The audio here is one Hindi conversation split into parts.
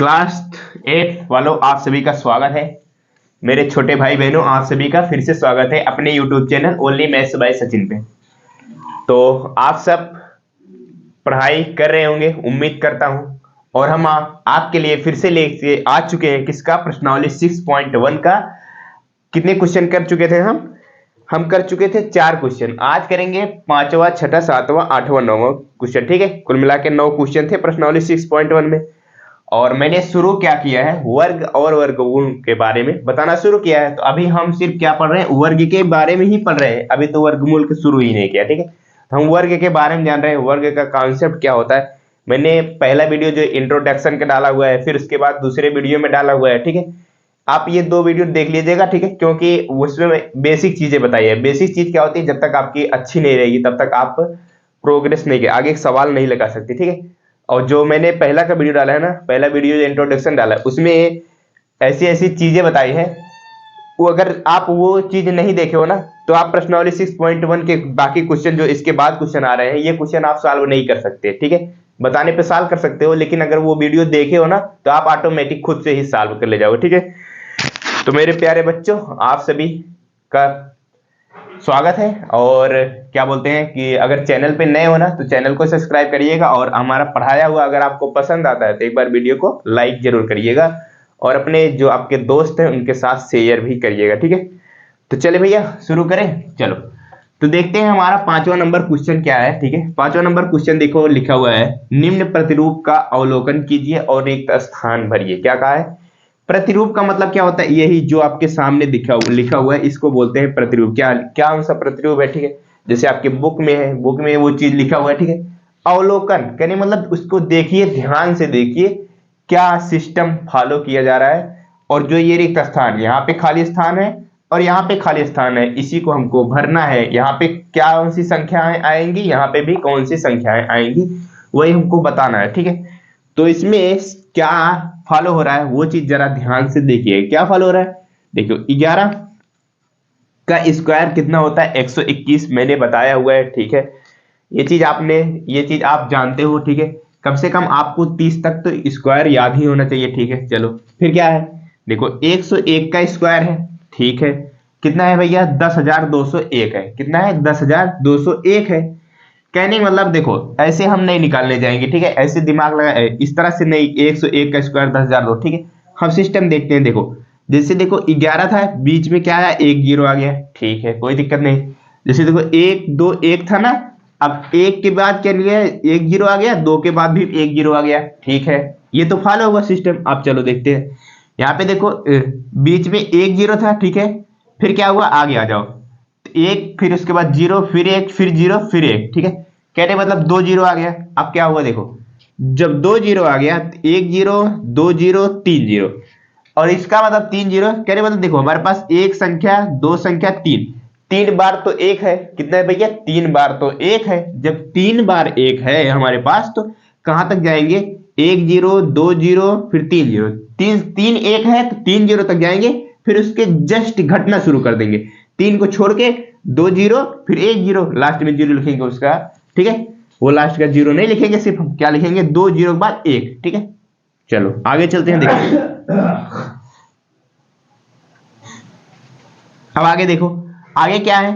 क्लास 8 वालों, आप सभी का स्वागत है। मेरे छोटे भाई बहनों, आप सभी का फिर से स्वागत है अपने YouTube channel only maths by Sachin पे। तो आप सब पढ़ाई कर रहे होंगे, उम्मीद करता हूं। और हम आपके लिए फिर से लेके आ चुके हैं किसका प्रश्नावली 6.1 का। कितने क्वेश्चन कर चुके थे हम कर चुके थे 4 क्वेश्चन। आज करेंगे 5वां, 6ठा, 7वां, 8वां, 9वां क्वेश्चन। ठीक है, कुल मिला के 9 क्वेश्चन थे प्रश्नावली 6.1 में। और मैंने शुरू क्या किया है, वर्ग और वर्गमूल के बारे में बताना शुरू किया है। तो अभी हम सिर्फ क्या पढ़ रहे हैं, वर्ग के बारे में ही पढ़ रहे हैं। अभी तो वर्गमूल के शुरू ही नहीं किया। ठीक है, तो हम वर्ग के बारे में जान रहे हैं, वर्ग का कॉन्सेप्ट क्या होता है। मैंने पहला वीडियो जो इंट्रोडक्शन का डाला हुआ है, फिर उसके बाद दूसरे वीडियो में डाला हुआ है। ठीक है, आप ये 2 वीडियो देख लीजिएगा। ठीक है, क्योंकि उसमें बेसिक चीजें बताई है। बेसिक चीज क्या होती है, जब तक आपकी अच्छी नहीं रहेगी तब तक आप प्रोग्रेस नहीं, आगे एक सवाल नहीं लगा सकते। ठीक है, और जो मैंने पहला का वीडियो डाला है ना, पहला वीडियो जो इंट्रोडक्शन डाला है, उसमें ऐसी ऐसी चीजें बताई है। वो अगर आप वो चीज नहीं देखे हो ना, तो आप प्रश्नावली 6.1 के बाकी क्वेश्चन जो इसके बाद क्वेश्चन आ रहे हैं, ये क्वेश्चन आप सॉल्व नहीं कर सकते। ठीक है, बताने पे सॉल्व कर सकते हो, लेकिन अगर वो वीडियो देखे हो ना, तो आप ऑटोमेटिक खुद से ही सॉल्व कर ले जाओगे। ठीक है, तो मेरे प्यारे बच्चों, आप सभी का स्वागत है। और क्या बोलते हैं कि अगर चैनल पे नए हो ना, तो चैनल को सब्सक्राइब करिएगा। और हमारा पढ़ाया हुआ अगर आपको पसंद आता है तो एक बार वीडियो को लाइक जरूर करिएगा, और अपने जो आपके दोस्त हैं उनके साथ शेयर भी करिएगा। ठीक है, तो चले भैया शुरू करें। चलो, तो देखते हैं हमारा 5वां नंबर क्वेश्चन क्या है। ठीक है, 5वां नंबर क्वेश्चन देखो, लिखा हुआ है निम्न प्रतिरूप का अवलोकन कीजिए और रिक्त स्थान भरिए। क्या कहा है? प्रतिरूप का मतलब क्या होता है? यही जो आपके सामने लिखा हुआ है, इसको बोलते हैं प्रतिरूप। क्या क्या कौन सा प्रतिरूप है? ठीक है, जैसे आपके बुक में है, बुक में वो चीज लिखा हुआ है। ठीक है, अवलोकन कहने मतलब उसको देखिए, ध्यान से देखिए क्या सिस्टम फॉलो किया जा रहा है। और जो ये रिक्त स्थान, यहाँ पे खाली स्थान है और यहाँ पे खाली स्थान है, इसी को हमको भरना है। यहाँ पे क्या कौन सी संख्याएं आएंगी, यहाँ पे भी कौन सी संख्याएं आएंगी, वही हमको बताना है। ठीक है, तो इसमें क्या फॉलो हो रहा है वो चीज जरा ध्यान से देखिए। क्या फॉलो हो रहा है? देखो, 11 का स्क्वायर कितना होता है? 121 मैंने बताया हुआ है। ठीक है, ये चीज आप जानते हो। ठीक है, कम से कम आपको 30 तक तो स्क्वायर याद ही होना चाहिए। ठीक है, चलो फिर क्या है, देखो 101 का स्क्वायर है। ठीक है, कितना है भैया? 10,201 है। कितना है? 10,201 है। कहने का मतलब देखो, ऐसे हम नहीं निकालने जाएंगे। ठीक है, ऐसे दिमाग लगा इस तरह से नहीं, 101 का स्क्वायर 10,002। ठीक है, हम सिस्टम देखते हैं। देखो, जैसे देखो 11 था, बीच में क्या आया? एक जीरो आ गया। ठीक है, कोई दिक्कत नहीं। जैसे देखो 1 2 1 था ना, अब 1 के बाद क्या लिया है? एक जीरो आ गया, 2 के बाद भी एक जीरो आ गया। ठीक है, ये तो फॉलो होगा सिस्टम। अब चलो देखते हैं, यहाँ पे देखो बीच में एक जीरो था। ठीक है, फिर क्या हुआ? आगे आ जाओ, एक, फिर उसके बाद जीरो, फिर एक, फिर जीरो, फिर एक। ठीक है, कहने मतलब 2 जीरो आ गया। अब क्या हुआ? देखो, जब 2 जीरो आ गया, 1 जीरो, 2 जीरो, 3 जीरो, और इसका मतलब 3 जीरो। कहने मतलब देखो, हमारे पास एक संख्या, दो संख्या, तीन, 3 बार तो एक है। कितना है भैया? 3 बार तो एक है। जब 3 बार एक है हमारे पास, तो कहां तक जाएंगे? 1 जीरो, 2 जीरो, फिर 3 जीरो। तीन तीन एक है तो 3 जीरो तक जाएंगे, फिर उसके जस्ट घटना शुरू कर देंगे। 3 को छोड़ के 2 जीरो, फिर 1 जीरो, लास्ट में जीरो लिखेंगे उसका। ठीक है, वो लास्ट का जीरो नहीं लिखेंगे, सिर्फ हम क्या लिखेंगे? 2 जीरो के बाद 1। ठीक है, चलो आगे चलते हैं। देखिए, अब आगे देखो, आगे क्या है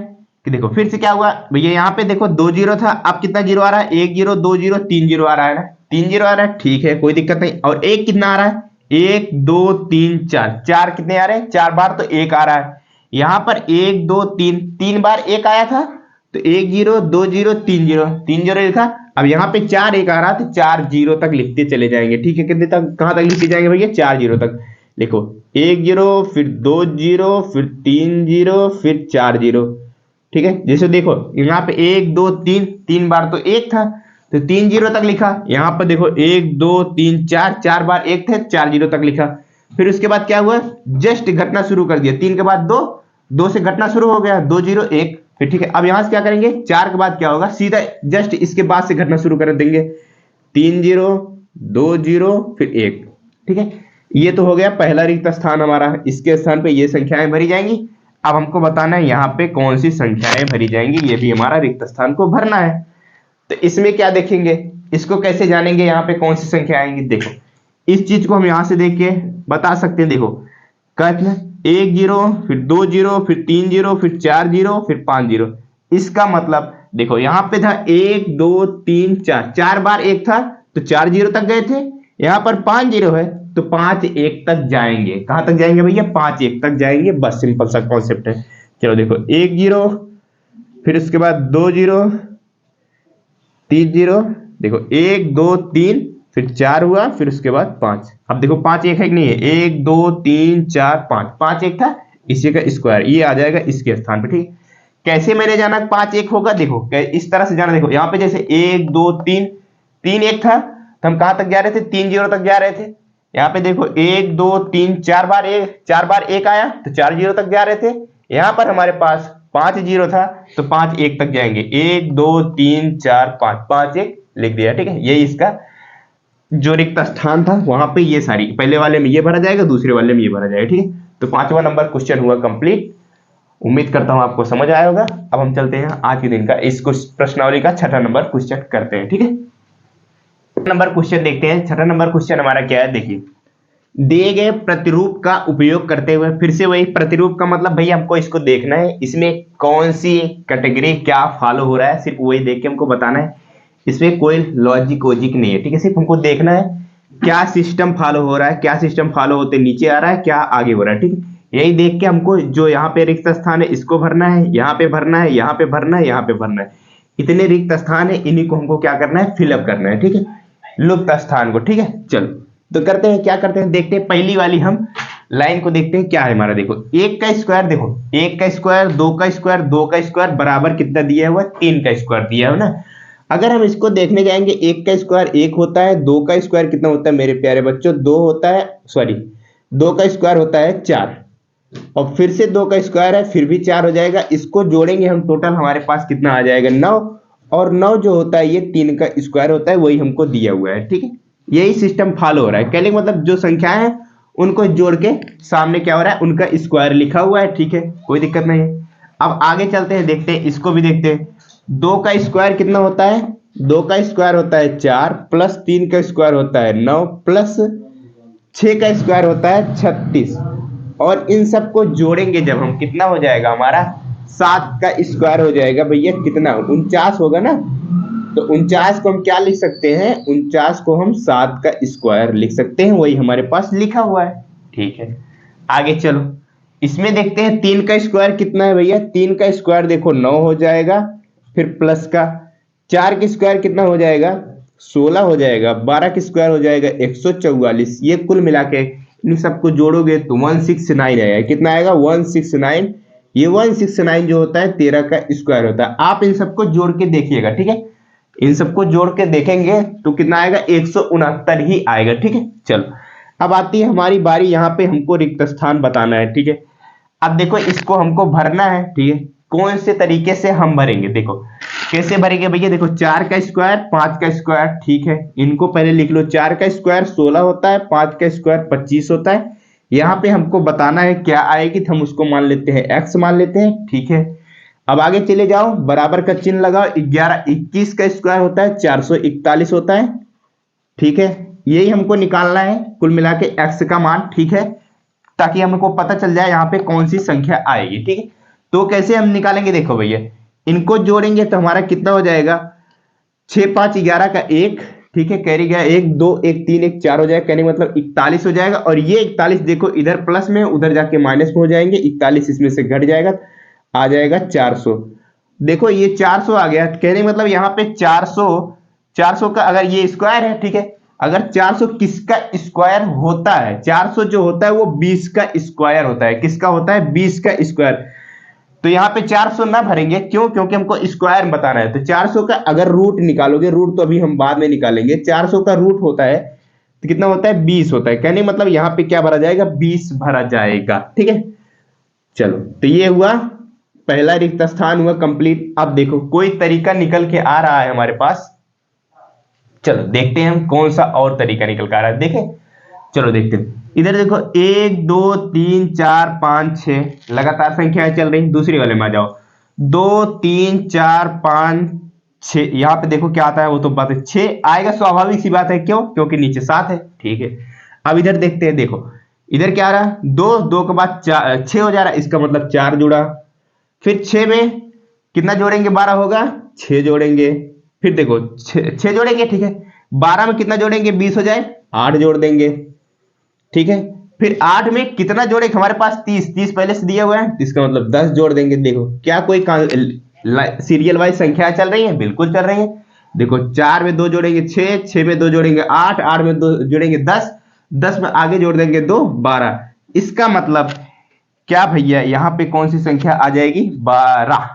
कि देखो फिर से क्या हुआ भैया? यहाँ पे देखो 2 जीरो था, अब कितना जीरो आ रहा है? 1 जीरो, 2 जीरो, 3 जीरो आ रहा है ना, 3 जीरो आ रहा है। ठीक है, कोई दिक्कत नहीं। और एक कितना आ रहा है? 1 2 3 4, 4 कितने आ रहे हैं? 4 बार तो एक आ रहा है। यहां पर 1 2 3, 3 बार एक आया था, तो 1 जीरो, 2 जीरो, 3 जीरो, 3 जीरो लिखा। अब यहाँ पे 4 एक आ रहा, तो 4 जीरो तक लिखते चले जाएंगे। ठीक है, कितने तक, कहां तक लिखते जाएंगे भैया? 4 जीरो तक। लिखो, 1 जीरो, फिर 2 जीरो, फिर 3 जीरो, फिर 4 जीरो। ठीक है, जैसे देखो यहाँ पे 1 2 3, 3 बार तो एक था, तो 3 जीरो तक लिखा। यहाँ पर देखो 1 2 3 4, 4 बार एक थे, 4 जीरो तक लिखा। फिर उसके बाद क्या हुआ? जस्ट घटना शुरू कर दिया। 3 के बाद 2, 2 से घटना शुरू हो गया, 2 जीरो 1। फिर ठीक है, अब यहां से क्या करेंगे? 4 के बाद क्या होगा? सीधा जस्ट इसके बाद से घटना शुरू कर देंगे। 3 जीरो, 2 जीरो, फिर 1। ठीक है, ये तो हो गया पहला रिक्त स्थान हमारा। इसके स्थान पे ये संख्याएं भरी जाएंगी। अब हमको बताना है यहाँ पे कौन सी संख्याएं भरी जाएंगी, ये भी हमारा रिक्त स्थान को भरना है। तो इसमें क्या देखेंगे, इसको कैसे जानेंगे यहाँ पे कौन सी संख्या आएंगी? देखो, इस चीज को हम यहां से देख के बता सकते हैं। देखो कहते हैं 1 जीरो, फिर 2 जीरो, फिर 3 जीरो, फिर 4 जीरो, फिर 5 जीरो। इसका मतलब देखो यहां पे था 1 2 3 4, 4 बार 1 था तो 4 जीरो तक गए थे। यहां पर 5 जीरो है तो 5 1 तक जाएंगे। कहां तक जाएंगे भैया? 5 1 तक जाएंगे। बस सिंपल सा कॉन्सेप्ट है। चलो देखो 1 जीरो, फिर उसके बाद 2 जीरो, 3 जीरो, देखो 1 2 3, फिर 4 हुआ, फिर उसके बाद 5। अब देखो 5 1 है कि नहीं है? 1 2 3 4 5, 5 1 था, इसी का स्क्वायर ये आ जाएगा इसके स्थान पे। ठीक, कैसे मैंने जाना 5 1 होगा? देखो इस तरह से जाना। देखो यहाँ पे जैसे 1 2 3, 3 1 था तो हम कहां तक जा रहे थे? 3 जीरो तक जा रहे थे। यहाँ पे देखो 1 2 3 4 बार 1, 4 बार 1 आया तो 4 जीरो तक जा रहे थे। यहाँ पर हमारे पास 5 जीरो था तो 5 1 तक जाएंगे। 1 2 3 4 5, 5 1 लिख दिया। ठीक है, यही इसका जो रिक्त स्थान था वहां पे ये सारी, पहले वाले में ये भरा जाएगा, दूसरे वाले में ये भरा जाएगा। ठीक है, तो 5वां नंबर क्वेश्चन हुआ कंप्लीट। उम्मीद करता हूं आपको समझ आया होगा। अब हम चलते हैं आज के दिन का इस प्रश्नावली का 6ठा नंबर क्वेश्चन करते हैं। ठीक है, नंबर क्वेश्चन देखते हैं। 6ठा नंबर क्वेश्चन हमारा क्या है? देखिए, दिए गए प्रतिरूप का उपयोग करते हुए, फिर से वही प्रतिरूप का मतलब भैया हमको इसको देखना है, इसमें कौन सी कैटेगरी क्या फॉलो हो रहा है, सिर्फ वही देख के हमको बताना है। इसमें कोई लॉजिक वॉजिक नहीं है। ठीक है, सिर्फ हमको देखना है क्या सिस्टम फॉलो हो रहा है, क्या सिस्टम फॉलो होते नीचे आ रहा है, क्या आगे हो रहा है। ठीक है, यही देख के हमको जो यहाँ पे रिक्त स्थान है इसको भरना है, यहाँ पे भरना है, यहाँ पे भरना है, यहाँ पे भरना है। इतने रिक्त स्थान है, इन्हीं को हमको क्या करना है? फिलअप करना है। ठीक है, लुप्त स्थान को। ठीक है, चलो तो करते हैं, क्या करते हैं देखते हैं। पहली वाली हम लाइन को देखते हैं क्या है हमारा। देखो 1 का स्क्वायर, देखो 1 का स्क्वायर, 2 का स्क्वायर, 2 का स्क्वायर बराबर कितना दिया हुआ? 3 का स्क्वायर दिया है ना। अगर हम इसको देखने जाएंगे, 1 का स्क्वायर 1 होता है, 2 का स्क्वायर कितना होता है मेरे प्यारे बच्चों? 2 होता है, सॉरी 2 का स्क्वायर होता है 4, और फिर से 2 का स्क्वायर है, फिर भी 4 हो जाएगा। इसको जोड़ेंगे हम, टोटल हमारे पास कितना आ जाएगा? 9, और 9 जो होता है ये 3 का स्क्वायर होता है, वही हमको दिया हुआ है। ठीक है, यही सिस्टम फॉलो हो रहा है। कहने का मतलब जो संख्याएं हैं उनको जोड़ के सामने क्या हो रहा है? उनका स्क्वायर लिखा हुआ है। ठीक है, कोई दिक्कत नहीं है। अब आगे चलते हैं, देखते हैं, इसको भी देखते हैं। 2 का स्क्वायर कितना होता है? 2 का स्क्वायर होता है 4, प्लस 3 का स्क्वायर होता है 9, प्लस 6 का स्क्वायर होता है 36, और इन सबको जोड़ेंगे जब हम, कितना हो जाएगा हमारा? 7 का स्क्वायर हो जाएगा भैया। कितना? 49 होगा ना। तो 49 को हम क्या लिख सकते हैं? 49 को हम 7 का स्क्वायर लिख सकते हैं, वही हमारे पास लिखा हुआ है। ठीक है, आगे चलो इसमें देखते हैं 3 का स्क्वायर कितना है भैया? 3 का स्क्वायर देखो 9 हो जाएगा, फिर प्लस का 4 का स्क्वायर कितना हो जाएगा? 16 हो जाएगा, 12 का स्क्वायर हो जाएगा 144। ये कुल मिला के इन सबको जोड़ोगे तो 169 आएगा। कितना आएगा? 169। ये 169 जो होता है 13 का स्क्वायर होता है। आप इन सबको जोड़ के देखिएगा। ठीक है, इन सबको जोड़ के देखेंगे तो कितना आएगा? 169 ही आएगा। ठीक है, चलो अब आती है हमारी बारी। यहाँ पे हमको रिक्त स्थान बताना है। ठीक है, अब देखो इसको हमको भरना है। ठीक है, कौन से तरीके से हम भरेंगे? देखो कैसे भरेंगे भैया? देखो 4 का स्क्वायर, 5 का स्क्वायर। ठीक है, इनको पहले लिख लो। 4 का स्क्वायर 16 होता है, 5 का स्क्वायर 25 होता है। यहाँ पे हमको बताना है क्या आएगी, तो हम उसको मान लेते हैं x मान लेते हैं। ठीक है, अब आगे चले जाओ, बराबर का चिन्ह लगाओ। 11 21 का स्क्वायर होता है 441 होता है। ठीक है, यही हमको निकालना है कुल मिला के x का मान। ठीक है, ताकि हमको पता चल जाए यहाँ पे कौन सी संख्या आएगी। ठीक है, तो कैसे हम निकालेंगे? देखो भैया, इनको जोड़ेंगे तो हमारा कितना हो जाएगा? 6 5 11 का 1। ठीक है, कैरी गया 1 2 1 3 1 4 हो जाएगा, कहने मतलब 41 हो जाएगा। और ये 41 देखो इधर प्लस में, उधर जाके माइनस में हो जाएंगे। 41 इसमें से घट जाएगा, आ जाएगा 400। देखो ये 400 आ गया, कहने मतलब यहाँ पे 400 का अगर ये स्क्वायर है। ठीक है, अगर 400 किसका स्क्वायर होता है? 400 जो होता है वो 20 का स्क्वायर होता है। किसका होता है? 20 का स्क्वायर। तो यहाँ पे 400 ना भरेंगे, क्यों? क्योंकि हमको स्क्वायर बताना है। तो 400 का अगर रूट निकालोगे, रूट तो अभी हम बाद में निकालेंगे, 400 का रूट होता है तो कितना होता है? 20 होता है। कहने मतलब यहाँ पे क्या भरा जाएगा? 20 भरा जाएगा। ठीक है, चलो तो ये हुआ पहला रिक्त स्थान हुआ कंप्लीट। अब देखो कोई तरीका निकल के आ रहा है हमारे पास। चलो देखते हैं हम कौन सा और तरीका निकल कर आ रहा है। देखें, चलो देखते हैं। इधर देखो 1 2 3 4 5 6 लगातार संख्याएं चल रही। दूसरी वाले में आ जाओ, 2 3 4 5 6। यहाँ पे देखो क्या आता है, वो तो बात है 6 आएगा, स्वाभाविक सी बात है। क्यों? क्योंकि नीचे 7 है। ठीक है, अब इधर देखते हैं, देखो इधर क्या आ रहा, दो, दो के बाद 6 हो जा रहा है, इसका मतलब 4 जुड़ा। फिर 6 में कितना जोड़ेंगे, 12 होगा, 6 जोड़ेंगे। फिर देखो 6 जोड़ेंगे, ठीक है। 12 में कितना जोड़ेंगे, 20 हो जाए, 8 जोड़ देंगे, ठीक है। फिर 8 में कितना जोड़ेंगे, हमारे पास 30, 30 पहले से दिया हुआ है, इसका मतलब 10 जोड़ देंगे। देखो क्या कोई सीरियल वाइज संख्या चल रही है, बिल्कुल चल रही है। देखो 4 में 2 जोड़ेंगे 6, 6 में 2 जोड़ेंगे 8, 8 में 2 जोड़ेंगे 10, 10 में आगे जोड़ देंगे 2, 12। इसका मतलब क्या भैया, यहां पे कौन सी संख्या आ जाएगी, 12,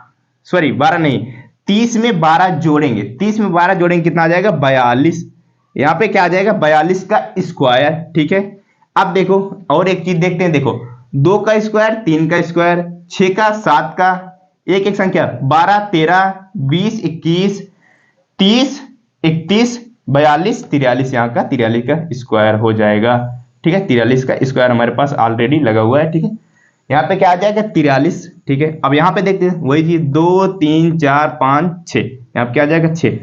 सॉरी 12 नहीं, 30 में 12 जोड़ेंगे, 30 में 12 जोड़ेंगे, कितना आ जाएगा, 42। यहां पे क्या आ जाएगा, 42 का स्क्वायर, ठीक है। अब देखो और एक चीज देखते हैं, देखो 2 का स्क्वायर, 3 का स्क्वायर, 6 का, 7 का, एक एक संख्या, 12, 13, 20, 21, 30, 31, 42, 43, यहाँ का 43 का स्क्वायर हो जाएगा, ठीक है। 43 का स्क्वायर हमारे पास ऑलरेडी लगा हुआ है, ठीक है। यहाँ पे क्या आ जाएगा, 43, ठीक है। अब यहाँ पे देखते हैं वही चीज, 2, 3, 4, 5, 6, यहाँ पे क्या आ जाएगा, 6,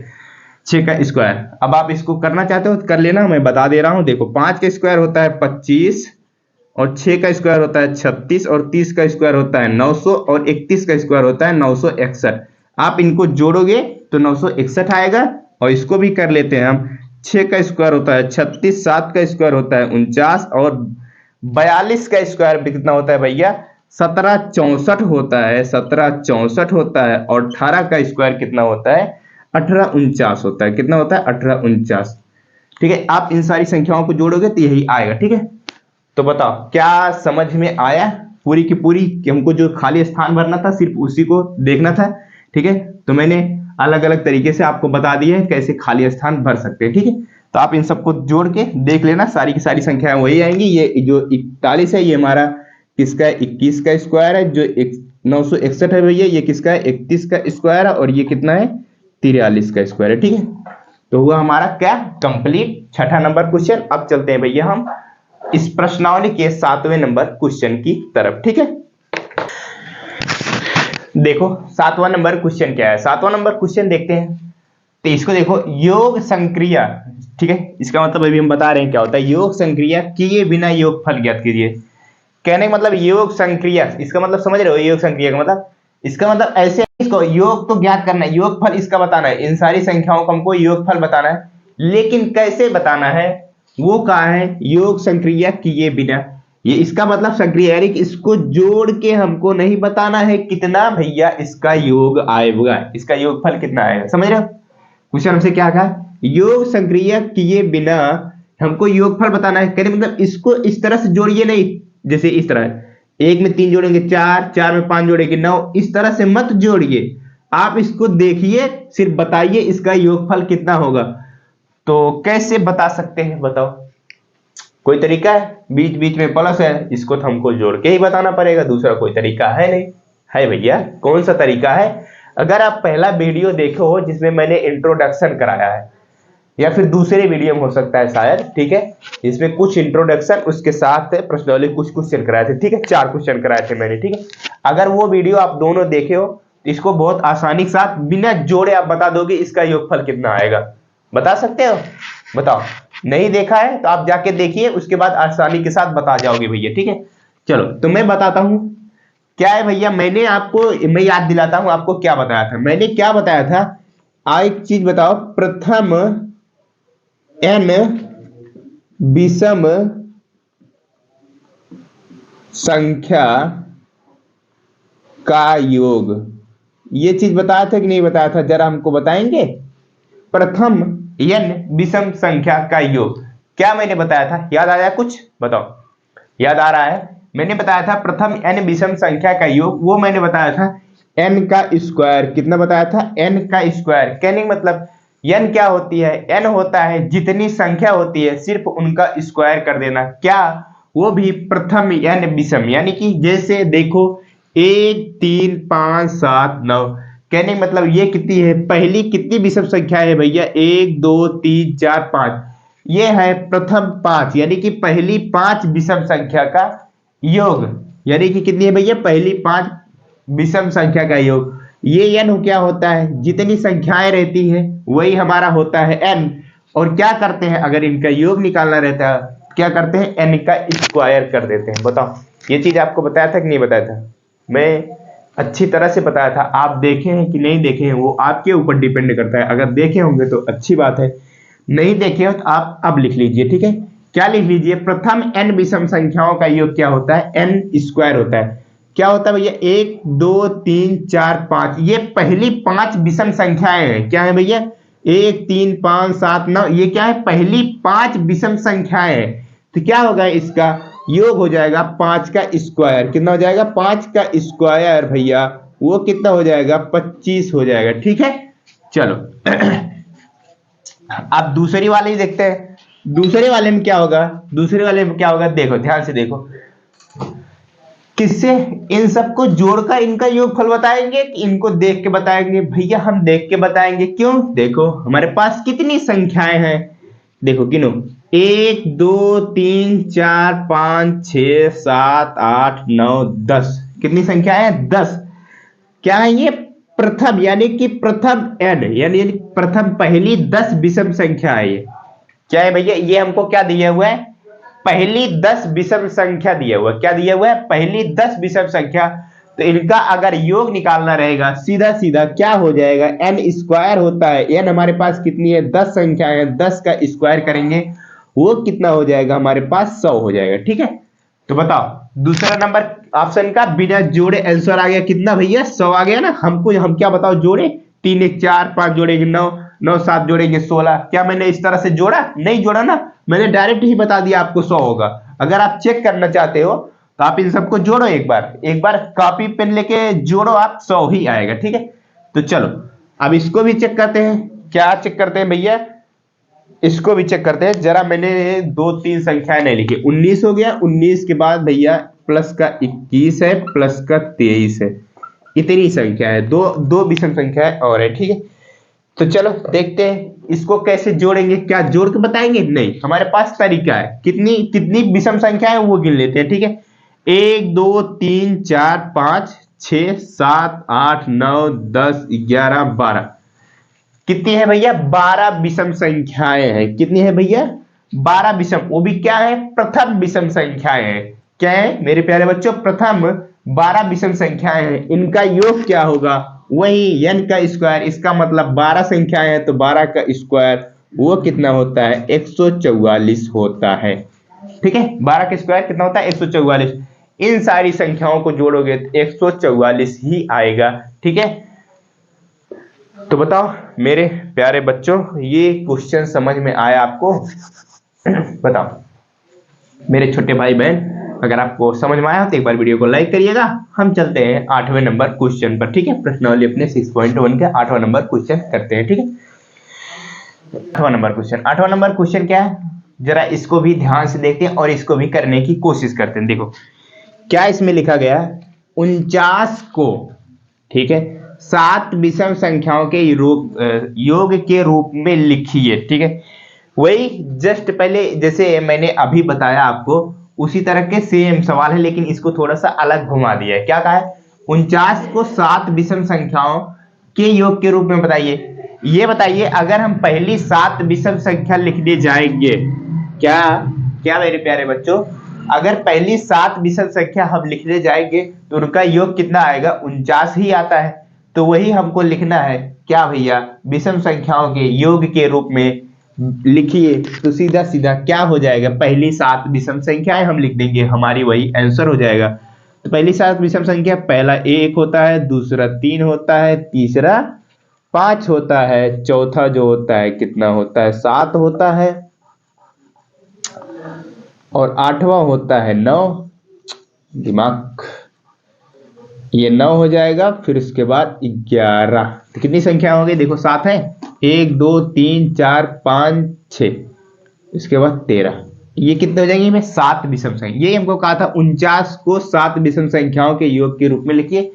6 का स्क्वायर। अब आप इसको करना चाहते हो तो कर लेना, मैं बता दे रहा हूं। देखो 5 का स्क्वायर होता है 25, और 6 का स्क्वायर होता है 36, और 30 का स्क्वायर होता है 900, और 31 का स्क्वायर होता है 961। आप इनको जोड़ोगे तो 961 आएगा। और इसको भी कर लेते हैं हम, 6 का स्क्वायर होता है 36, 7 का स्क्वायर होता है 49, और 42 का स्क्वायर भी कितना होता है भैया, 1764 होता है, 1764 होता है। और 18 का स्क्वायर कितना होता है, 1849 होता है। कितना होता है, 1849, ठीक है। आप इन सारी संख्याओं को जोड़ोगे तो यही आएगा, ठीक है। तो बताओ क्या समझ में आया पूरी की पूरी, कि हमको जो खाली स्थान भरना था सिर्फ उसी को देखना था, ठीक है। तो मैंने अलग अलग तरीके से आपको बता दिया है कैसे खाली स्थान भर सकते हैं, ठीक है। तो आप इन सबको जोड़ के देख लेना, सारी की सारी संख्याएं वही आएंगी। ये जो 41 है ये हमारा किसका है, 21 का स्क्वायर है। जो 961 है भैया ये किसका है, 31 का स्क्वायर है। और ये कितना है, 43 का स्क्वायर है, ठीक है। तो हुआ हमारा क्या, कंप्लीट 6ठा नंबर क्वेश्चन। अब चलते हैं भैया हम इस प्रश्नावली के 7वें नंबर क्वेश्चन की तरफ, ठीक है। देखो 7वां नंबर क्वेश्चन क्या है, 7वां नंबर क्वेश्चन देखते हैं। तो इसको देखो, योग संक्रिया, ठीक है। इसका मतलब अभी हम बता रहे हैं क्या होता है, योग संक्रिया किए बिना योगफल ज्ञात कीजिए। कहने का मतलब योग संक्रिया, इसका मतलब समझ रहे हो, योग संक्रिया का मतलब, इसका मतलब ऐसे, इसको योग तो ज्ञात करना है, योगफल इसका बताना है, इन सारी संख्याओं को हमको योगफल बताना है। लेकिन कैसे बताना है, वो कहा है योग संक्रिया किए बिना। ये इसका मतलब संक्रिया यानी कि इसको जोड़ के हमको नहीं बताना है कितना भैया इसका योग आएगा, इसका योगफल कितना आएगा, समझ रहे हो। क्वेश्चन हमसे क्या कहा, योग संक्रिया किए बिना हमको योगफल बताना है। कहने मतलब इसको इस तरह से जोड़िए नहीं, जैसे इस तरह 1 में 3 जोड़ेंगे 4, 4 में 5 जोड़ेंगे 9, इस तरह से मत जोड़िए। आप इसको देखिए, सिर्फ बताइए इसका योगफल कितना होगा। तो कैसे बता सकते हैं बताओ, कोई तरीका है, बीच बीच में प्लस है, इसको तो हमको जोड़ के ही बताना पड़ेगा, दूसरा कोई तरीका है नहीं, है भैया। कौन सा तरीका है, अगर आप पहला वीडियो देखे हो जिसमें मैंने इंट्रोडक्शन कराया है, या फिर दूसरे वीडियो में हो सकता है शायद, ठीक है। इसमें कुछ इंट्रोडक्शन उसके साथ प्रश्नावली कुछ क्वेश्चन कराए थे, ठीक है, 4 क्वेश्चन कराए थे मैंने, ठीक है। अगर वो वीडियो आप दोनों देखे हो तो इसको बहुत आसानी के साथ बिना जोड़े आप बता दोगे इसका योगफल कितना आएगा, बता सकते हो, बताओ। नहीं देखा है तो आप जाके देखिए, उसके बाद आसानी के साथ बता जाओगे भैया, ठीक है। चलो तो मैं बताता हूं क्या है भैया, मैंने आपको, मैं याद दिलाता हूं आपको क्या बताया था, मैंने क्या बताया था। एक चीज बताओ, प्रथम n विषम संख्या का योग, ये चीज बताया था कि नहीं बताया था, जरा हमको बताएंगे। प्रथम n विषम संख्या का योग, क्या मैंने बताया था, याद आया कुछ, बताओ। याद आ रहा है, मैंने बताया था प्रथम n विषम संख्या का योग, वो मैंने बताया था n का स्क्वायर। कितना बताया था, n का स्क्वायर। कहने का मतलब n क्या होती है, n होता है जितनी संख्या होती है सिर्फ उनका स्क्वायर कर देना, क्या, वो भी प्रथम n विषम, यानी कि जैसे देखो 1, 3, 5, 7, 9। कहने का मतलब ये कितनी है, पहली कितनी विषम संख्या है भैया, 1, 2, 3, 4, 5, ये है प्रथम 5, यानी कि पहली 5 विषम संख्या का योग, यानी कि कितनी है भैया, पहली 5 विषम संख्या का योग। ये n क्या होता है, जितनी संख्याएं रहती है वही हमारा होता है n। और क्या करते हैं, अगर इनका योग निकालना रहता है क्या करते हैं, n का स्क्वायर कर देते हैं। बताओ ये चीज आपको बताया था कि नहीं बताया था? मैं अच्छी तरह से बताया था, आप देखे हैं कि नहीं देखे हैं वो आपके ऊपर डिपेंड करता है। अगर देखे होंगे तो अच्छी बात है, नहीं देखे हो तो आप अब लिख लीजिए, ठीक है। क्या लिख लीजिए, प्रथम n विषम संख्याओं का योग क्या होता है, n स्क्वायर होता है। क्या होता है भैया, 1 2 3 4 5, ये पहली 5 विषम संख्याएं हैं। क्या है भैया, 1 3 5 7 9, ये क्या है, पहली 5 विषम संख्याएं हैं। तो क्या होगा, इसका योग हो जाएगा 5 का स्क्वायर। कितना हो जाएगा, 5 का स्क्वायर भैया, वो कितना हो जाएगा, 25 हो जाएगा, ठीक है। चलो अब दूसरी वाले ही देखते हैं। दूसरे वाले में क्या होगा, दूसरे वाले में क्या होगा, देखो ध्यान से देखो। किससे, इन सबको जोड़कर इनका योगफल बताएंगे कि इनको देख के बताएंगे? भैया हम देख के बताएंगे। क्यों, देखो हमारे पास कितनी संख्याएं हैं, देखो गिनो, 1 2 3 4 5 6 7 8 9 10, कितनी संख्याएं हैं, 10। क्या है ये, प्रथम यानी कि प्रथम एड यानी प्रथम पहली 10 विषम संख्या है ये। क्या है भैया, ये हमको क्या दिया हुआ है, पहली 10 विषम संख्या दिया हुआ है। क्या दिया हुआ है, पहली 10 विषम संख्या। तो इनका अगर योग निकालना रहेगा, सीधा सीधा क्या हो जाएगा, n स्क्वायर होता है, n हमारे पास कितनी है, 10 संख्या है, 10 का स्क्वायर करेंगे वो कितना हो जाएगा, हमारे पास 100 हो जाएगा, ठीक है। तो बताओ दूसरा नंबर ऑप्शन का बिना जोड़े आंसर आ गया, कितना भैया, 100 आ गया ना। हम क्या बताओ जोड़े, 3 1 4 5 जोड़ेंगे 9 9 7 जोड़ेंगे 16। क्या मैंने इस तरह से जोड़ा, नहीं जोड़ा ना, मैंने डायरेक्ट ही बता दिया आपको 100 होगा। अगर आप चेक करना चाहते हो तो आप इन सबको जोड़ो, एक बार कॉपी पेन लेके जोड़ो आप, 100 ही आएगा, ठीक है। तो चलो अब इसको भी चेक करते हैं। क्या चेक करते हैं भैया, इसको भी चेक करते हैं जरा। मैंने 2 3 संख्याएं नहीं लिखी, 19 हो गया, 19 के बाद भैया प्लस का 21 है, प्लस का 23 है, इतनी संख्या है, दो विषम संख्या है और है, ठीक है। तो चलो देखते हैं इसको कैसे जोड़ेंगे। क्या जोड़ के बताएंगे, नहीं, हमारे पास तरीका है। कितनी कितनी विषम संख्या है वो गिन लेते हैं, ठीक है। 1 2 3 4 5 6 7 8 9 10 11 12, कितनी है भैया, 12 विषम संख्याएं हैं। कितनी है भैया, 12 विषम, वो भी क्या है, प्रथम विषम संख्याएं हैं। क्या है मेरे प्यारे बच्चों, प्रथम 12 विषम संख्याएं हैं। इनका योग क्या होगा, वही n का स्क्वायर। इसका मतलब 12 संख्याएं हैं तो 12 का स्क्वायर वो कितना होता है, 144 होता है, ठीक है। 12 का स्क्वायर कितना होता है, 144। इन सारी संख्याओं को जोड़ोगे तो 144 ही आएगा, ठीक है। तो बताओ मेरे प्यारे बच्चों, ये क्वेश्चन समझ में आया आपको? बताओ मेरे छोटे भाई बहन, अगर आपको समझ में आया तो एक बार वीडियो को लाइक करिएगा। हम चलते हैं 8वें नंबर क्वेश्चन पर, ठीक है। प्रश्नावली अपने 6.1 का 8वां नंबर क्वेश्चन करते हैं, ठीक है। 8वां नंबर क्वेश्चन क्या है, जरा इसको भी ध्यान से देखते हैं और इसको भी करने की कोशिश करते हैं। देखो क्या इसमें लिखा गया है, 49 को, ठीक है, 7 विषम संख्याओं के योग के रूप में लिखिए, ठीक है। वही जस्ट पहले जैसे मैंने अभी बताया आपको, उसी तरह के सेम सवाल है, लेकिन इसको थोड़ा सा अलग घुमा दिया है। क्या कहा है, 49 को 7 विषम संख्याओं के योग के रूप में बताइए। ये बताइए अगर हम पहली 7 विषम संख्या लिखने जाएंगे, क्या क्या मेरे प्यारे बच्चों, अगर पहली 7 विषम संख्या हम लिखने जाएंगे तो उनका योग कितना आएगा, 49 ही आता है। तो वही हमको लिखना है, क्या भैया, विषम संख्याओं के योग के रूप में लिखिए। तो सीधा सीधा क्या हो जाएगा, पहली 7 विषम संख्याएं हम लिख देंगे, हमारी वही आंसर हो जाएगा। तो पहली 7 विषम संख्या, पहला 1 होता है, दूसरा 3 होता है, तीसरा 5 होता है, चौथा जो होता है कितना होता है, 7 होता है, और 8वां होता है 9। दिमाग, ये 9 हो जाएगा, फिर उसके बाद 11। तो कितनी संख्या हो गई, देखो 7 है, 1 2 3 4 5 6, इसके बाद 13। ये कितने हो जाएंगे, 7 विषम संख्या। यही हमको कहा था 49 को 7 विषम संख्याओं के योग के रूप में लिखिए।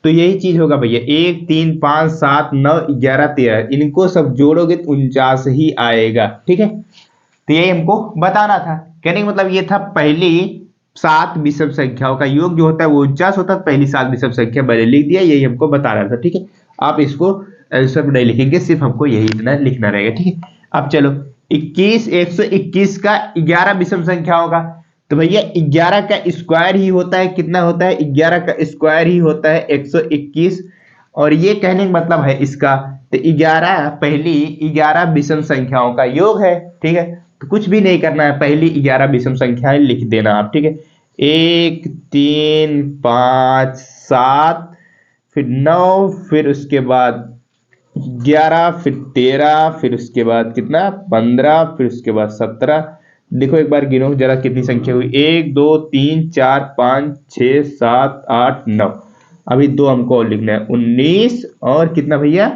तो यही चीज होगा भैया, 1 3 5 7 9 11 13, इनको सब जोड़ोगे तो 49 ही आएगा, ठीक है। तो यही हमको बताना था। कहने का मतलब ये था, पहली 7 विषम संख्याओं का योग जो होता है वो 49 होता है, पहली 7 विषम संख्या मैंने लिख दिया, यही हमको बता रहा था, ठीक है। आप इसको आंसर नहीं लिखेंगे, सिर्फ हमको यही इतना लिखना रहेगा, ठीक है। अब चलो 21 121 का 11 विषम संख्या होगा। तो भैया 11 का स्क्वायर ही होता है, कितना होता है, 11 का स्क्वायर ही होता है 121। और ये कहने का मतलब है इसका, तो 11 पहली 11 विषम संख्याओं का योग है। ठीक है, तो कुछ भी नहीं करना है, पहली 11 विषम संख्याएं लिख देना आप। ठीक है, 1 3 5 7, फिर 9, फिर उसके बाद 11, फिर 13, फिर उसके बाद कितना 15, फिर उसके बाद 17। देखो एक बार गिनो जरा कितनी संख्या हुई, 1 2 3 4 5 6 7 8 9। अभी दो हमको और लिखना है, 19 और कितना भैया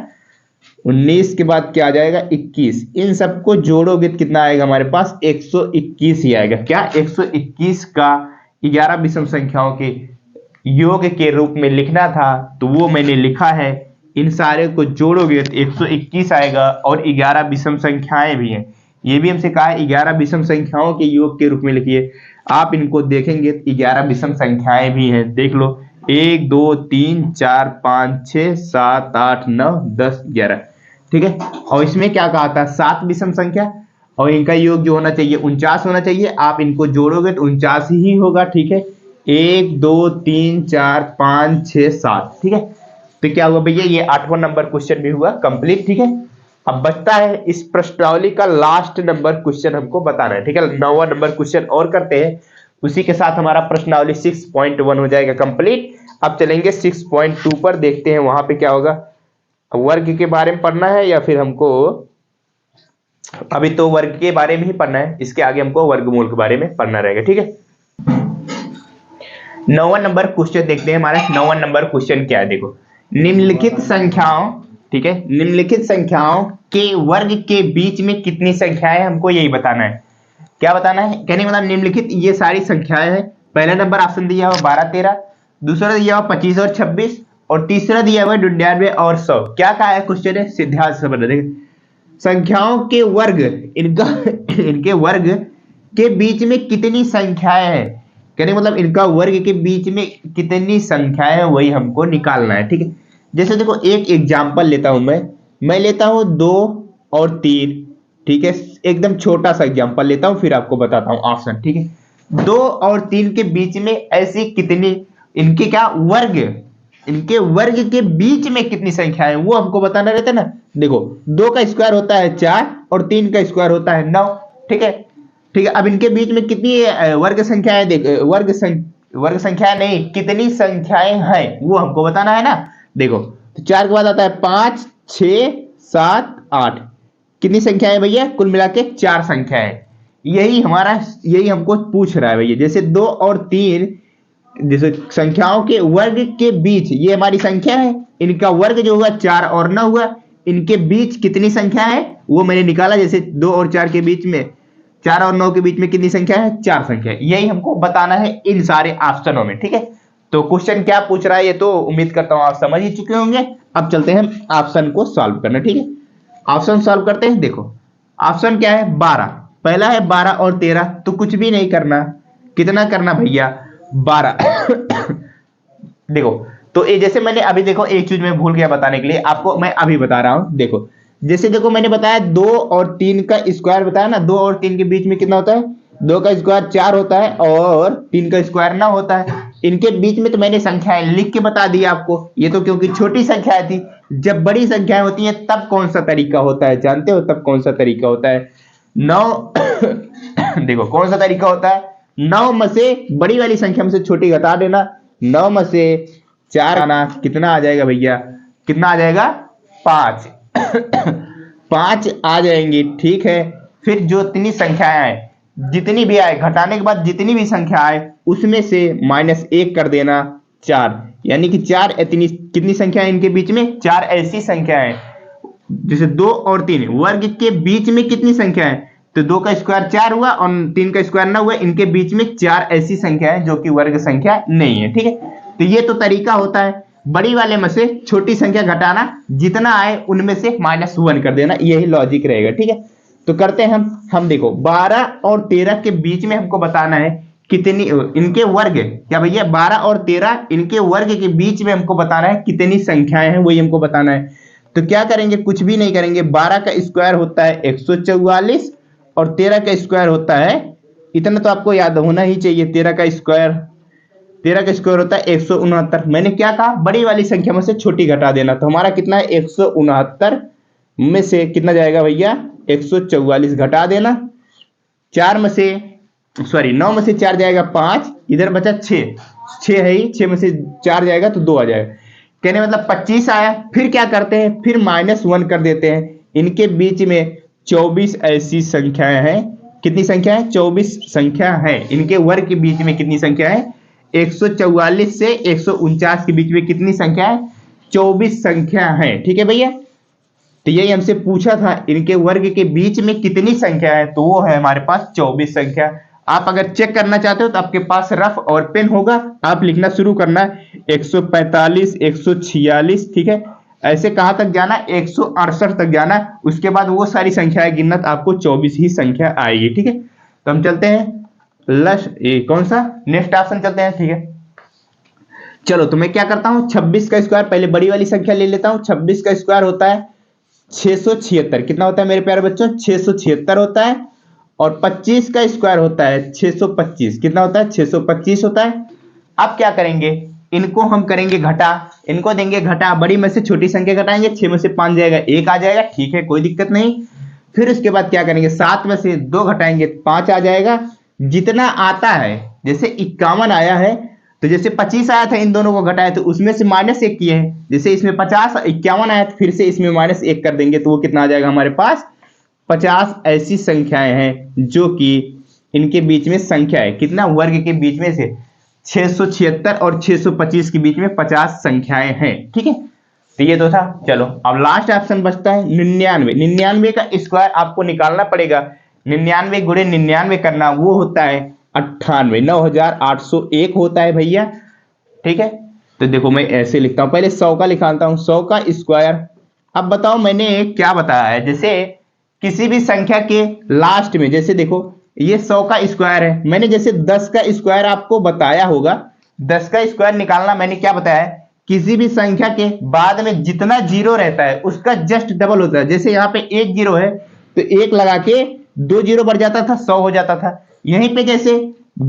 19 के बाद क्या आ जाएगा 21। इन सबको जोड़ोगे तो कितना आएगा हमारे पास 121 ही आएगा। क्या 121 का 11 विषम संख्याओं के योग के रूप में लिखना था, तो वो मैंने लिखा है। इन सारे को जोड़ोगे तो 121 आएगा। और 11 विषम संख्याएं भी हैं, ये भी हमसे कहा है 11 विषम संख्याओं के योग के रूप में लिखिए। आप इनको देखेंगे तो 11 विषम संख्याएं भी हैं, देख लो 1 2 3 4 5 6 7 8 9 10 11। ठीक है, और इसमें क्या कहा था 7 विषम संख्या, और इनका योग जो होना चाहिए 49 होना चाहिए। आप इनको जोड़ोगे तो 49 ही होगा। ठीक है, 1 2 3 4 5 6 7। ठीक है, तो क्या हुआ भैया, ये 8वां नंबर क्वेश्चन भी हुआ कंप्लीट। ठीक है, अब बचता है इस प्रश्नावली का लास्ट नंबर क्वेश्चन हमको बताना है। ठीक है, 9वां नंबर क्वेश्चन और करते हैं, उसी के साथ हमारा प्रश्नावली 6.1 हो जाएगा कंप्लीट। अब चलेंगे 6.2 पर, देखते हैं वहां पे क्या होगा। वर्ग के बारे में पढ़ना है या फिर हमको, अभी तो वर्ग के बारे में ही पढ़ना है, इसके आगे हमको वर्गमूल के बारे में पढ़ना रहेगा। ठीक है, 9वां नंबर क्वेश्चन देखते हैं। हमारा 9वां नंबर क्वेश्चन क्या है, देखो निम्नलिखित संख्याओं, ठीक है, निम्नलिखित संख्याओं के वर्ग के बीच में कितनी संख्याएं, हमको यही बताना है। क्या बताना है, कहने का मतलब निम्नलिखित ये सारी संख्याएं हैं। पहला नंबर ऑप्शन दिया हुआ 12 13, दूसरा दिया हुआ 25 और 26, और तीसरा दिया हुआ 99 और 100। क्या कहा है क्वेश्चन है, सिद्धांत से बता देंगे। संख्याओं के वर्ग, इनका इनके वर्ग के बीच में कितनी संख्याएं हैं, कहने का मतलब इनका वर्ग के बीच में कितनी संख्याएं हैं, वही हमको निकालना है। ठीक है, जैसे देखो एक एग्जांपल लेता हूं मैं लेता हूं 2 और 3। ठीक है, एकदम छोटा सा एग्जांपल लेता हूं, फिर आपको बताता हूं ऑप्शन। ठीक है, 2 और 3 के बीच में ऐसी कितनी, इनके क्या वर्ग, इनके वर्ग के बीच में कितनी संख्याएं हैं वो हमको बताना रहता है ना। देखो 2 का स्क्वायर होता है 4 और 3 का स्क्वायर होता है 9। ठीक है, ठीक है, अब इनके बीच में कितनी वर्ग संख्याएं, देख वर्ग संख्या नहीं, कितनी संख्याएं हैं वो हमको बताना है ना। देखो तो 4 के बाद आता है 5 6 7 8, कितनी संख्याएं भैया, कुल मिला के 4 संख्याएं। यही हमारा, यही हमको पूछ रहा है भैया। जैसे 2 और 3, जैसे संख्याओं के वर्ग के बीच, ये हमारी संख्या है, इनका वर्ग जो हुआ 4 और 9 हुआ, इनके बीच कितनी संख्या है वो मैंने निकाला। जैसे 2 और 4 के बीच में, 4 और 9 के बीच में कितनी संख्या है, 4 संख्या है। यही हमको बताना है इन सारे ऑप्शनों में। ठीक है, तो क्वेश्चन क्या पूछ रहा है ये तो उम्मीद करता हूं आप समझ ही चुके होंगे। अब चलते हैं ऑप्शन को सॉल्व करना। ठीक है, ऑप्शन सॉल्व करते हैं। देखो ऑप्शन क्या है, 12, पहला है 12 और 13, तो कुछ भी नहीं करना, कितना करना भैया 12। देखो तो ये जैसे मैंने अभी, देखो एक चीज मैं भूल गया बताने के लिए आपको, मैं अभी बता रहा हूं। देखो जैसे देखो मैंने बताया 2 और 3 का स्क्वायर बताया ना, 2 और 3 के बीच में कितना होता है, 2 का स्क्वायर 4 होता है और 3 का स्क्वायर 9 होता है। इनके बीच में तो मैंने संख्याएं लिख के बता दी आपको, ये तो क्योंकि छोटी संख्याएं थी। जब बड़ी संख्याएं होती हैं तब कौन सा तरीका होता है जानते हो, तब कौन सा तरीका होता है 9। देखो कौन सा तरीका होता है, 9 में से बड़ी वाली संख्या में से छोटी घटा देना, 9 में से 4 आना, कितना आ जाएगा भैया, कितना आ जाएगा 5। 5 आ जाएंगे। ठीक है, फिर जो इतनी संख्याएं आए, जितनी भी आए, घटाने के बाद जितनी भी संख्या आए उसमें से -1 कर देना 4, यानी कि 4 इतनी कितनी संख्या है इनके बीच में, 4 ऐसी संख्या है। जैसे 2 और 3 वर्ग के बीच में कितनी संख्या है, तो 2 का स्क्वायर 4 हुआ और 3 का स्क्वायर 9 हुआ, इनके बीच में 4 ऐसी संख्या है जो कि वर्ग संख्या नहीं है। ठीक है, तो ये तो तरीका होता है बड़ी वाले में से छोटी संख्या घटाना, जितना आए उनमें से -1 कर देना, यही लॉजिक रहेगा। ठीक है, तो करते हैं हम देखो 12 और 13 के बीच में हमको बताना है कितनी, इनके वर्ग, क्या भैया 12 और 13 इनके वर्ग के बीच में हमको बताना है कितनी संख्याएं हैं, वही हमको बताना है। तो क्या करेंगे, कुछ भी नहीं करेंगे, 12 का स्क्वायर होता है 144 और 13 का स्क्वायर होता है, इतना तो आपको याद होना ही चाहिए, 13 का स्क्वायर होता है 169। मैंने क्या कहा, बड़ी वाली संख्या में से छोटी घटा देना, तो हमारा कितना है 169 में से कितना जाएगा भैया 144 घटा देना, 9 में से 4 जाएगा 5, इधर बचा 6 है ही, 6 में से 4 जाएगा तो 2 आ जाएगा, कहने मतलब 25 आया। फिर क्या करते हैं, फिर -1 कर देते हैं, इनके बीच में 24 ऐसी संख्याएं हैं, कितनी संख्या है 24 संख्या है, इनके वर्ग के बीच में कितनी संख्या है 144 से 149 के बीच में कितनी संख्या है 24 संख्या है। ठीक है भैया, तो यही हमसे पूछा था इनके वर्ग के बीच में कितनी संख्या है, तो वो है हमारे पास 24 संख्या। आप अगर चेक करना चाहते हो तो आपके पास रफ और पेन होगा, आप लिखना शुरू करना 145 146, ठीक है, ऐसे कहां तक जाना 168 तक जाना, उसके बाद वो सारी संख्याएं गिनना, तो आपको 24 ही संख्या आएगी। ठीक है, तो हम चलते हैं कौन सा नेक्स्ट ऑप्शन चलते हैं। ठीक है, चलो तो मैं क्या करता हूं 26 का स्क्वायर, पहले बड़ी वाली संख्या ले लेता हूं, 26 का स्क्वायर होता है 676, कितना होता है मेरे प्यारे बच्चों 676 होता है, और 25 का स्क्वायर होता है 625, कितना होता है 625 होता है। अब क्या करेंगे, इनको हम करेंगे घटा, इनको देंगे घटा, बड़ी में से छोटी संख्या घटाएंगे, 6 में से 5 जाएगा 1 आ जाएगा, ठीक है कोई दिक्कत नहीं। फिर उसके बाद क्या करेंगे 7 में से 2 घटाएंगे 5 आ जाएगा, जितना आता है, जैसे 51 आया है तो जैसे 25 आया था इन दोनों को घटाया तो उसमें से -1 किए हैं, जैसे इसमें 51 आया तो फिर से इसमें -1 कर देंगे, तो वो कितना आ जाएगा हमारे पास 50 ऐसी संख्याएं हैं जो कि इनके बीच में संख्या है, कितना वर्ग के बीच में से 676 और 625 के बीच में 50 संख्याएं हैं। ठीक है, तो ये तो था। चलो अब लास्ट ऑप्शन बचता है 99। 99 का स्क्वायर आपको निकालना पड़ेगा, 99 गुणे 99 करना, वो होता है 98, 9801 होता है भैया। ठीक है, तो देखो मैं ऐसे लिखता हूं, पहले 100 का लिखाता हूं, 100 का स्क्वायर। अब बताओ मैंने क्या बताया है, जैसे किसी भी संख्या के लास्ट में, जैसे देखो ये 100 का स्क्वायर है, मैंने जैसे 10 का स्क्वायर आपको बताया होगा, 10 का स्क्वायर निकालना मैंने क्या बताया है, किसी भी संख्या के बाद में जितना जीरो रहता है उसका जस्ट डबल होता है, जैसे यहाँ पे 1 जीरो है तो 1 लगा के 2 जीरो बढ़ जाता था, 100 हो जाता था। यहीं पे जैसे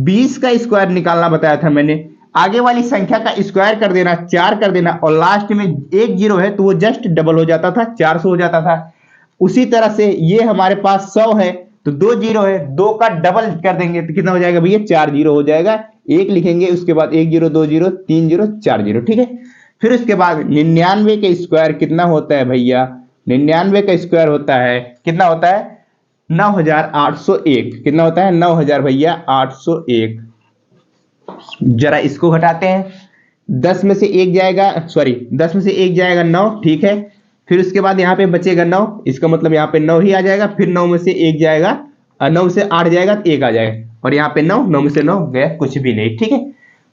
20 का स्क्वायर निकालना बताया था मैंने, आगे वाली संख्या का स्क्वायर कर देना, 4 कर देना, और लास्ट में 1 जीरो है तो वो जस्ट डबल हो जाता था, 400 हो जाता था। उसी तरह से ये हमारे पास 100 है तो 2 जीरो है, 2 का डबल कर देंगे तो कितना हो जाएगा भैया 4 जीरो हो जाएगा, 1 लिखेंगे उसके बाद 1 जीरो 2 जीरो 3 जीरो 4 जीरो। ठीक है, फिर उसके बाद 99 का स्क्वायर कितना होता है भैया, 99 का स्क्वायर होता है कितना होता है 9801, कितना होता है 9000 भैया 801। जरा इसको घटाते हैं, 10 में से 1 जाएगा 10 में से 1 जाएगा 9, ठीक है, फिर उसके बाद यहाँ पे बचेगा 9, इसका मतलब यहाँ पे 9 ही आ जाएगा, फिर 9 में से 1 जाएगा, 9 में से 8 जाएगा तो 1 आ जाएगा, और यहाँ पे 9 में से 9 गया कुछ भी नहीं। ठीक है,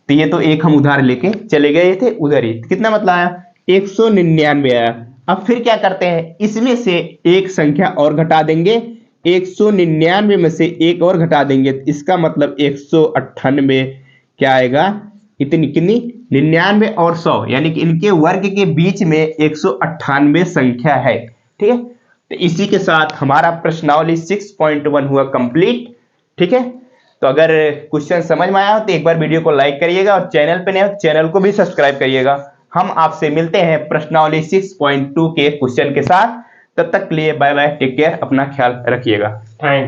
तो ये तो एक हम उधार लेके चले गए थे उधर ही, कितना मतलब आया 199 आया। अब फिर क्या करते हैं, इसमें से एक संख्या और घटा देंगे, 199 में से एक और घटा देंगे, तो इसका मतलब 198 क्या आएगा, इतनी कितनी 99 और 100, यानी कि इनके वर्ग के बीच में 198 संख्या है। ठीक है, तो इसी के साथ हमारा प्रश्नावली 6.1 हुआ कंप्लीट। ठीक है, तो अगर क्वेश्चन समझ में आया हो तो एक बार वीडियो को लाइक करिएगा, और चैनल पे नए हो तो चैनल को भी सब्सक्राइब करिएगा। हम आपसे मिलते हैं प्रश्नावली 6.2 के क्वेश्चन के साथ, तब तक के लिए बाय बाय, टेक केयर, अपना ख्याल रखिएगा, थैंक यू।